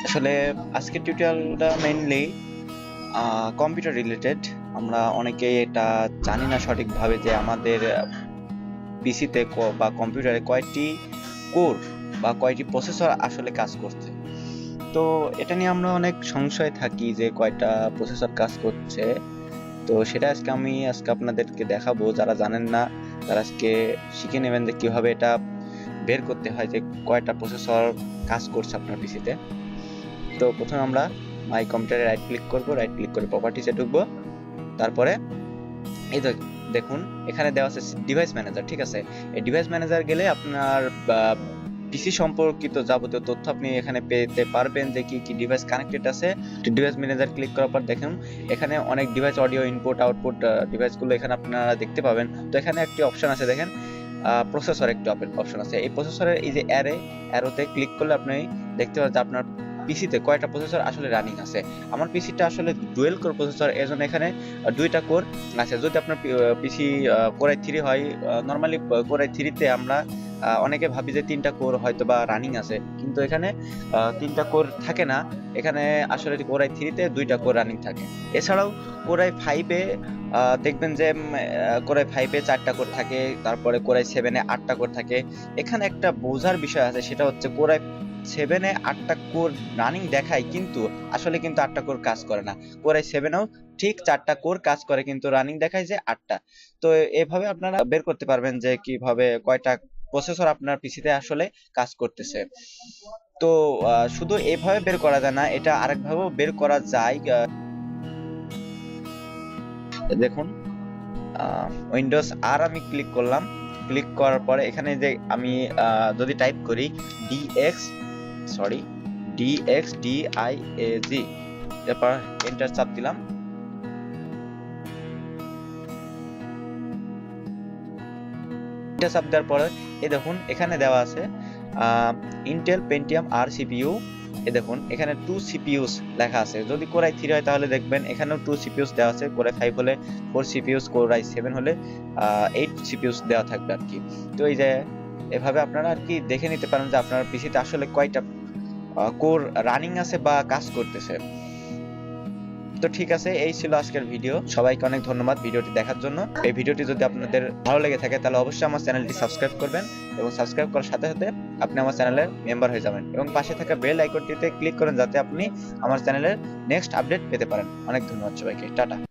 আসলে আজকের টিউটোরিয়ালটা mainly computer related. আমরা অনেকেই এটা জানি না সঠিকভাবে যে আমাদের পিসিতে বা কম্পিউটারে কয়টি কোর বা কয়টি প্রসেসর আসলে কাজ করছে। তো এটা নিয়ে আমরা অনেক সংশয় থাকি যে কয়টা প্রসেসর কাজ করছে। তো সেটা আজকে আপনাদেরকে দেখাবো। যারা জানেন না তারা আজকে শিখে নেবেন যে কিভাবে এটা বের করতে হয় যে কয়টা প্রসেসর কাজ করছে আপনার পিসিতে। তো প্রথমে আমরা মাই কম্পিউটারে রাইট ক্লিক করব, রাইট ক্লিক করে প্রপার্টিসে ঢুকবো। তারপরে এই দেখুন এখানে দেওয়া আছে ডিভাইস ম্যানেজার, ঠিক আছে। এই ডিভাইস ম্যানেজার গেলে আপনার পিসি সম্পর্কিত যাবতীয় তথ্য আপনি এখানে পেতে পারবেন, যে কি কি ডিভাইস কানেক্টেড আছে। ডিভাইস ম্যানেজার ক্লিক করার পর দেখুন এখানে অনেক ডিভাইস অডিও ইনপুট আউটপুট ডিভাইসগুলো এখানে আপনারা দেখতে পাবেন। তো এখানে একটি অপশন আছে, দেখেন প্রসেসর একটি অপশন আছে। এই প্রসেসরের এই যে অ্যারোতে ক্লিক করলে আপনি দেখতে পাবেন যে আপনার পিসিতে কয়টা প্রসেসর আসলে রানিং আছে। আমার পিসিটা আসলে ডুয়েল কোর প্রসেসর, এর জন্য এখানে দুইটা কোর আছে। যদি আপনার পিসি কোর i3 হয়, নরমালি কোর i3 তে আমরা অনেকে ভাবি যে 3টা কোর হয়তো বা রানিং আছে, কিন্তু এখানে 3টা কোর থাকে না। এখানে আসলে কোর i3 তে 2টা কোর রানিং থাকে। এছাড়াও কোর i5 এ দেখবেন যে কোর i5 এ 4টা কোর থাকে, তারপরে কোর i7 এ 8টা কোর থাকে। এখানে একটা বোঝার বিষয় আছে, সেটা হচ্ছে কোর i7 এ 8টা কোর রানিং দেখায়, কিন্তু আসলে কিন্তু 8টা কোর কাজ করে না। কোর i7 এও ঠিক 4টা কোর কাজ করে, কিন্তু রানিং দেখায় যে 8টা। তো এভাবে আপনারা বের করতে পারবেন যে কিভাবে কয়টা প্রসেসর আপনার পিসিতে আসলে কাজ করতেছে। তো শুধু এভাবে বের করা যায় না, এটা আরেকভাবেও বের করা যায়। দেখুন উইন্ডোজ আর আমি ক্লিক করলাম, ক্লিক করার পরে এখানে যে আমি যদি টাইপ করি dxdiag, এরপর এন্টার চাপ দিলাম। এন্টার চাপ দেওয়ার পরে এই দেখুন এখানে দেওয়া আছে ইন্টেল পেন্টিয়াম আর সিপিইউ। এই দেখুন এখানে 2 সিপিইউস লেখা আছে। যদি কোর i3 হয় তাহলে দেখবেন এখানেও 2 সিপিইউস দেওয়া আছে। কোর i5 হলে 4 সিপিইউস, কোর i7 হলে 8 সিপিইউস দেওয়া থাকবে আর কি। তো এই যে এভাবে আপনারা আর কি দেখে নিতে পারেন যে আপনার পিসিতে আসলে কয়টা কোর রানিং আছে বা কাজ করতেছে। তো ঠিক আছে, এই ছিল আজকের ভিডিও। সবাইকে অনেক ধন্যবাদ ভিডিওটি দেখার জন্য। এই ভিডিওটি যদি আপনাদের ভালো লেগে থাকে তাহলে অবশ্যই আমার চ্যানেলটি সাবস্ক্রাইব করবেন, এবং সাবস্ক্রাইব করার সাথে সাথে আপনি আমার চ্যানেলের মেম্বার হয়ে যাবেন, এবং পাশে থাকা বেল আইকনটিতে ক্লিক করেন যাতে আপনি আমার চ্যানেলের নেক্সট আপডেট পেতে পারেন। অনেক ধন্যবাদ সবাইকে, টাটা।